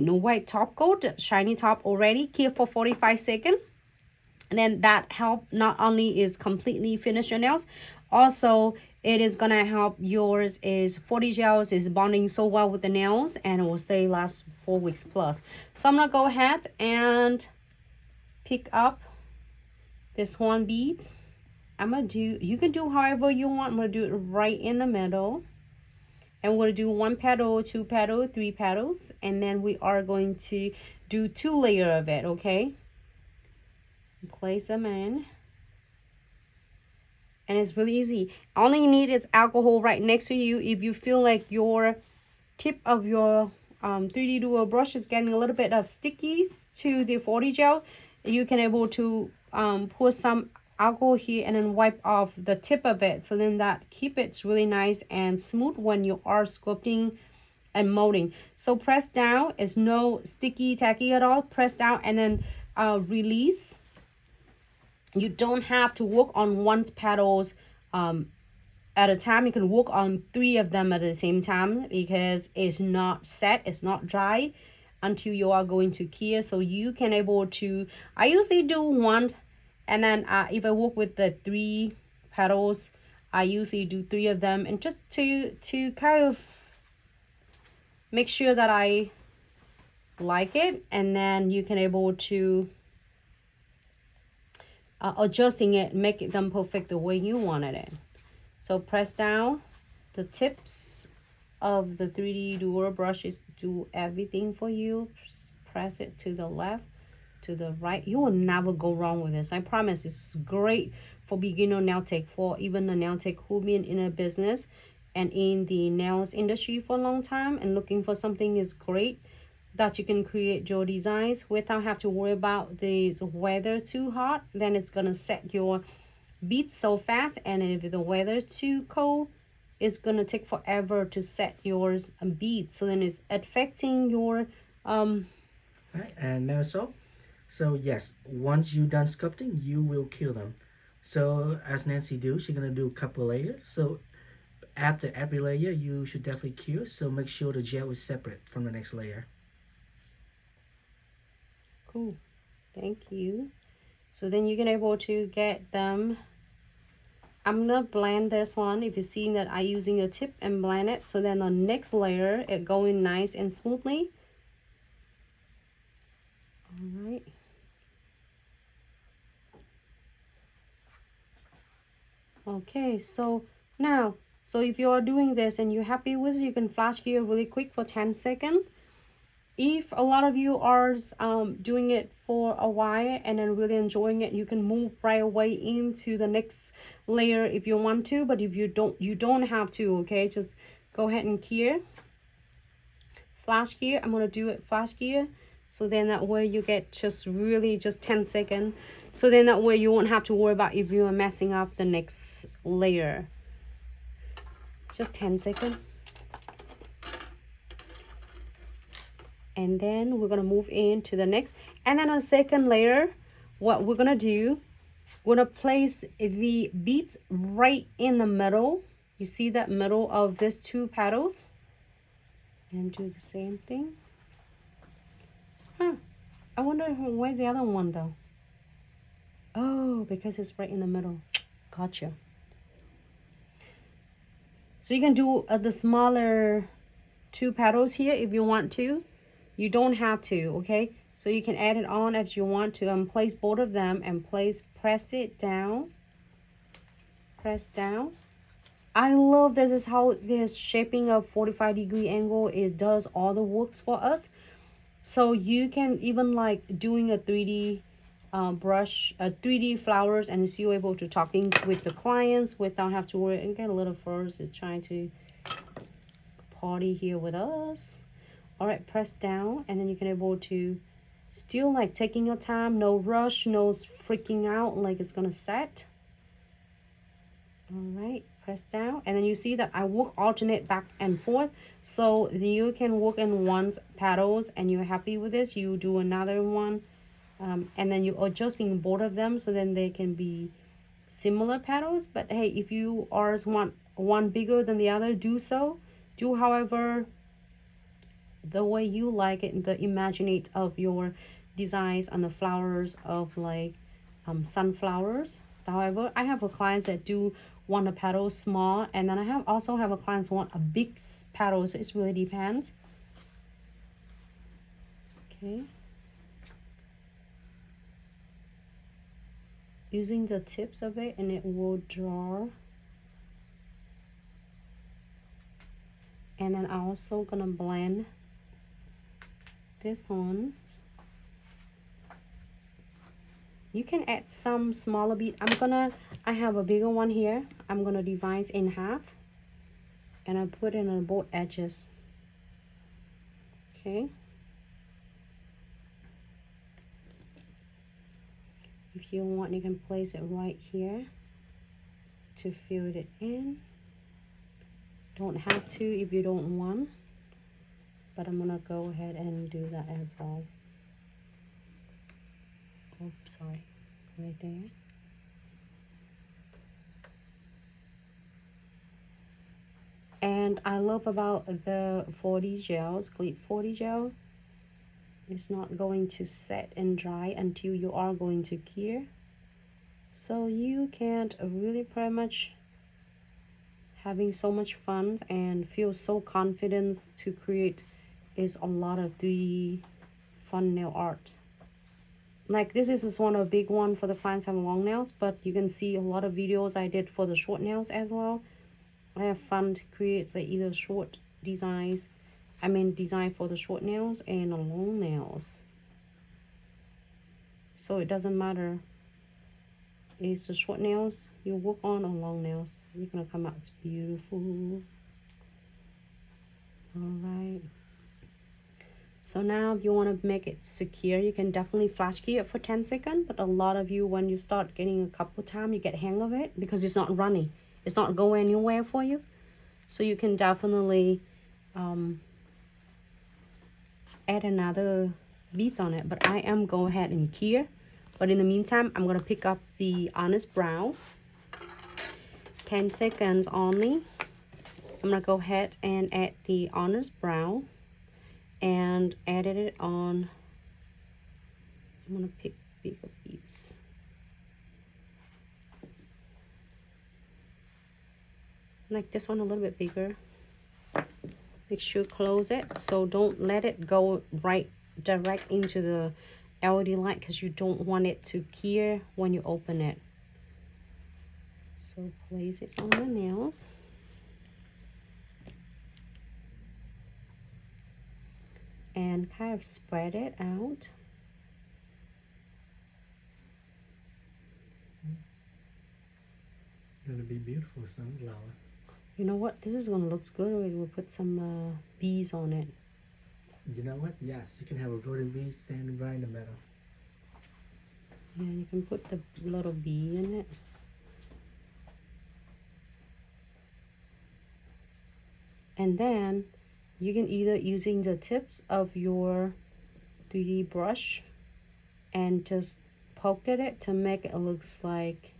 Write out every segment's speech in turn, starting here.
white top coat, shiny top already. Cure for 45 seconds. And then that help not only is completely finish your nails, also it is gonna help yours is 40 gels is bonding so well with the nails and it will stay last 4 weeks plus. So I'm gonna go ahead and pick up this one beads. I'm gonna do, you can do however you want. I'm gonna do it right in the middle, and we're gonna do 1 petal, 2 petal, 3 petals, and then we are going to do 2 layers of it. Okay, place them in, and it's really easy. All you need is alcohol right next to you. If you feel like your tip of your 3D dual brush is getting a little bit of sticky to the 40 gel, you can able to put some alcohol here and then wipe off the tip of it, so then that keep it really nice and smooth when you are sculpting and molding. So press down, it's no sticky tacky at all. Press down and then release. You don't have to work on one petals at a time. You can work on 3 of them at the same time because it's not set, it's not dry until you are going to cure. So you can able to, I usually do 1, and then if I work with the 3 petals, I usually do 3 of them, and just to kind of make sure that I like it, and then you can able to adjusting it, make them perfect the way you wanted it. So press down the tips of the 3D dual brushes, do everything for you. Press it to the left, to the right. You will never go wrong with this. I promise. This is great for beginner nail tech, for even a nail tech who been in a business and in the nails industry for a long time and looking for something is great that you can create your designs without have to worry about the weather too hot. Then it's gonna set your beads so fast, and if the weather too cold, it's gonna take forever to set yours beads, so then it's affecting your Right, and Marisol, so yes, once you done sculpting, you will cure them. So as Nancy do, she's gonna do a couple layers. So after every layer, you should definitely cure. So make sure the gel is separate from the next layer. Cool, thank you. So then you can able to get them. I'm gonna blend this one. If you're seeing that I using a tip and blend it, so then the next layer it going nice and smoothly. All right. Okay, so now, so if you are doing this and you're happy with it, you can flash here really quick for 10 seconds. If a lot of you are doing it for a while and then really enjoying it, you can move right away into the next layer if you want to, but if you don't have to. Okay, just go ahead and cure, flash gear. I'm gonna do it flash gear, so then that way you get just really just 10 seconds, so then that way you won't have to worry about if you are messing up the next layer. Just 10 seconds. And then we're gonna move into the next, and then on the second layer, what we're gonna do, we're gonna place the beads right in the middle. You see that middle of these 2 petals, and do the same thing. I wonder where's the other one though. Oh, because it's right in the middle. Gotcha. So you can do the smaller 2 petals here if you want to. You don't have to, okay? So you can add it on if you want to, and place both of them and press it down. Press down. I love this is how this shaping of 45-degree angle does all the works for us. So you can even like doing a 3D brush, 3D flowers, and still able to talking with the clients without have to worry. And get a little first is trying to party here with us. All right, press down, and then you can able to still like taking your time, no rush, no freaking out like it's gonna set. All right, press down, and then you see that I work alternate back and forth, so you can work in one petals, and you're happy with this, you do another one, and then you're adjusting both of them so then they can be similar petals. But hey, if you want one bigger than the other, do so. Do however the way you like it, the imaginate of your designs on the flowers of like sunflowers. However, I have a clients that do want a petal small, and then I also have a clients want a big petal, so it really depends. Okay, using the tips of it, and it will draw. And then I'm also gonna blend this on. You can add some smaller bead. I have a bigger one here. I'm gonna divide in half, and I put it on both edges. Okay. If you want, you can place it right here to fill it in. Don't have to if you don't want, but I'm gonna go ahead and do that as well. Oops, sorry, right there. And I love about the 40 gels, Glitz 40 gel, it's not going to set and dry until you are going to cure. So you can't really pretty much having so much fun and feel so confident to create is a lot of 3D fun nail art. Like this is one of the big one for the clients having long nails, but you can see a lot of videos I did for the short nails as well. I have fun to create either short designs, design for the short nails and the long nails. So it doesn't matter, it's the short nails you work on or long nails, you're gonna come out beautiful. All right. So now if you want to make it secure, you can definitely flash key it for 10 seconds. But a lot of you, when you start getting a couple times, you get hang of it because it's not running. It's not going anywhere for you. So you can definitely add another beads on it. But I am go ahead and cure. But in the meantime, I'm going to pick up the Honest Brown. 10 seconds only. I'm going to go ahead and add the Honest Brown. And added it on. I'm gonna pick bigger beads. Like this one a little bit bigger. Make sure close it, so don't let it go right direct into the LED light because you don't want it to cure when you open it. So place it on the nails. And kind of spread it out. Gonna be beautiful sunflower. You know what? This is gonna look good. We'll put some bees on it. You know what? Yes, you can have a golden bee standing right in the middle. Yeah, you can put the little bee in it. And then you can either using the tips of your 3D brush and just poke at it to make it looks like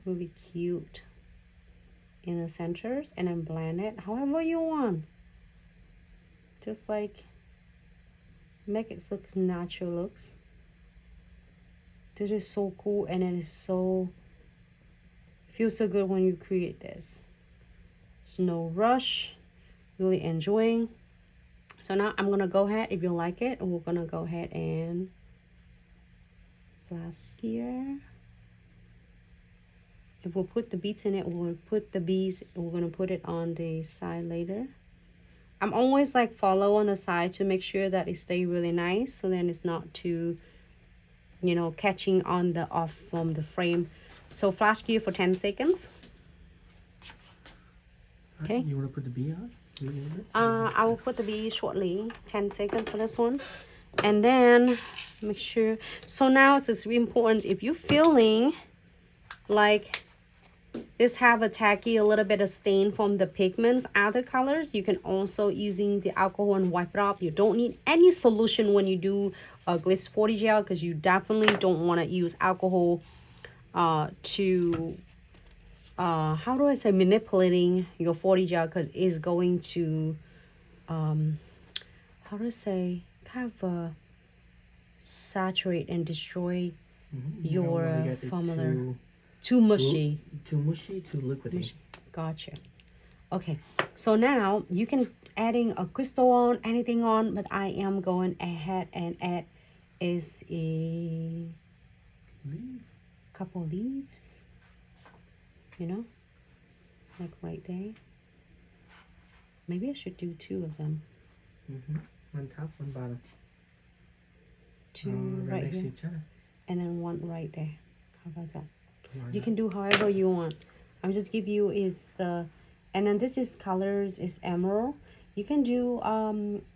really cute in the centers, and then blend it however you want. Just like make it look natural looks. This is so cool, and it is so feels so good when you create this. It's no rush. Really enjoying. So now I'm gonna go ahead, if you like it, we're gonna go ahead and flash here. If we'll put the beads in it, we'll put the beads, we're gonna put it on the side later. I'm always like follow on the side to make sure that it stay really nice, so then it's not too, you know, catching on the off from the frame. So flash gear for 10 seconds. Okay. You want to put the bee on? I will put the bee shortly. 10 seconds for this one. And then make sure. So now it's really important, if you're feeling like this have a tacky, a little bit of stain from the pigments, other colors, you can also using the alcohol and wipe it off. You don't need any solution when you do a Glitz 40 gel, because you definitely don't want to use alcohol to how do I say, manipulating your 40 gel, because it's going to how to say, kind of saturate and destroy You don't your wanna get it formula. Too mushy. Too mushy, too liquidy. Gotcha. Okay, so now you can adding a crystal on, anything on, but I am going ahead and add is a couple leaves, you know, like right there. Maybe I should do 2 of them. One top, one bottom. 2 right right next to here, each other. and then 1 right there. How about that? Why You not? can do however you want. I'm just give you is the, and then this is colors is emerald. You can do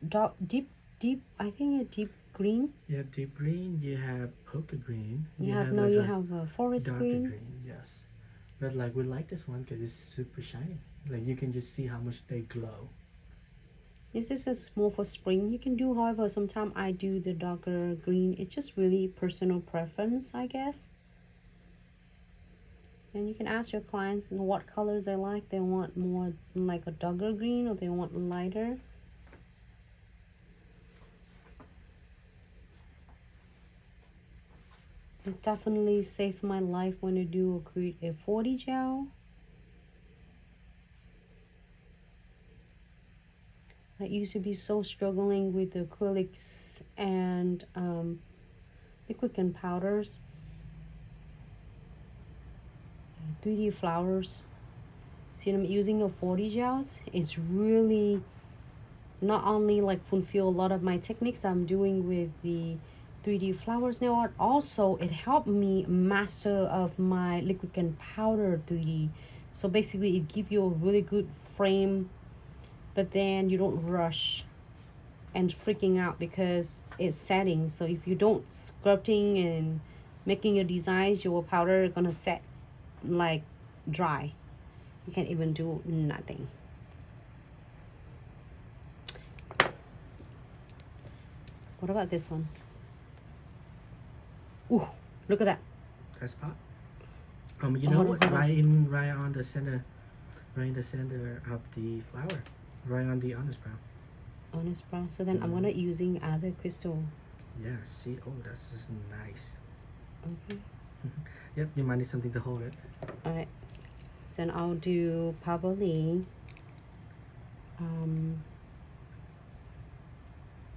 dark deep, I think a deep green. You have deep green, you have polka green. You have like you a have a forest darker green. yes. But like we like this one because it's super shiny. Like you can just see how much they glow. This is more for spring. You can do however. Sometimes I do the darker green. It's just really personal preference, I guess. And you can ask your clients what colors they like. They want more like a darker green or they want lighter. It definitely saved my life when I do create a 40 gel. I used to be so struggling with the acrylics and liquid and powders. 3D flowers. See, I'm using a 40 gels. It's really not only like fulfill a lot of my techniques I'm doing with the 3D flowers nail art, also it helped me master of my liquid and powder 3D. So basically it gives you a really good frame, but then you don't rush and freaking out because it's setting. So if you don't sculpting and making your designs, your powder gonna set like dry. You can't even do nothing. What about this one? Ooh, look at that. That's pop. You know what? Right on the center, right in the center of the flower, right on the honest brown. Honest brown. So then I'm gonna using other crystal. Yeah. See. Oh, that's just nice. Okay. Yep. You might need something to hold it. All right. Then I'll do probably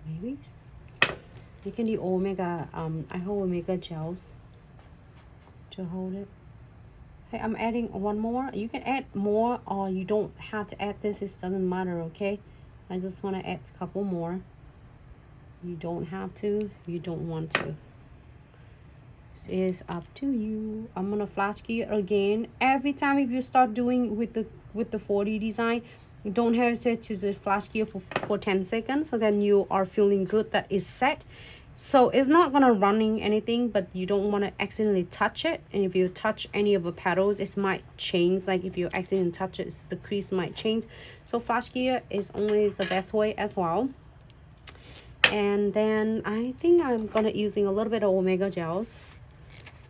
maybe you can do omega I hold omega gels to hold it. Hey, I'm adding one more. You can add more or you don't have to add this. It doesn't matter, okay? I just want to add a couple more. You don't have to. You don't want to. This is up to you. I'm gonna flash gear again. Every time if you start doing with the 40 design, don't hesitate to just flash gear for 10 seconds. So then you are feeling good that it's set. So it's not gonna running anything, but you don't want to accidentally touch it. And if you touch any of the petals, it might change. Like if you accidentally touch it, the crease might change. So flash gear is always the best way as well. And then I think I'm gonna using a little bit of omega gels.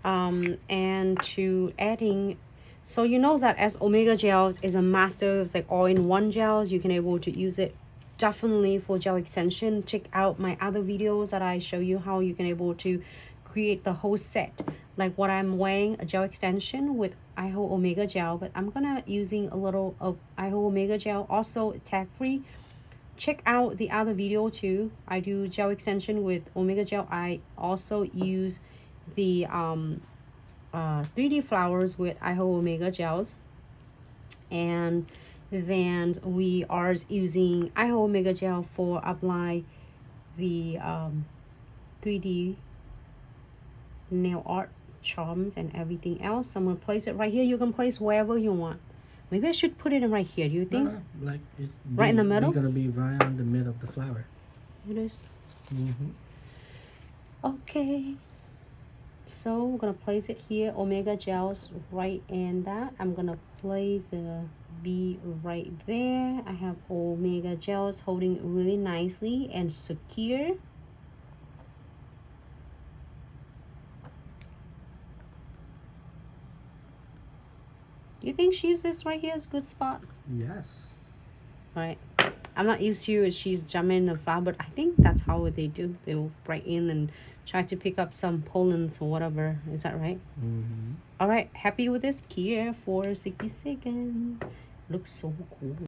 And to adding, so you know that as omega gels is a master, it's like all-in-one gels. You can able to use it definitely for gel extension. Check out my other videos that I show you how you can able to create the whole set, like what I'm wearing, a gel extension with iHo omega gel, but I'm gonna using a little of iHo omega gel, also tag free. Check out the other video too. I do gel extension with omega gel. I also use the 3D flowers with iHo omega gels, and then we are using iHo omega gel for apply the 3D nail art charms and everything else. So I'm gonna place it right here. You can place wherever you want. Maybe I should put it in right here. Do you think? No, like it's right in the middle. It's gonna be right on the middle of the flower. It is. Okay. So we're gonna place it here, omega gels right in that. I'm gonna place the B right there. I have omega gels holding really nicely and secure. Do you think she's this right here is a good spot? Yes. All right. I'm not used to it. She's jamming in the flower, but I think that's how they do. They will break in and try to pick up some pollens or whatever. Is that right? Mm-hmm. All right, happy with this? Here for 60 seconds. Looks so cool.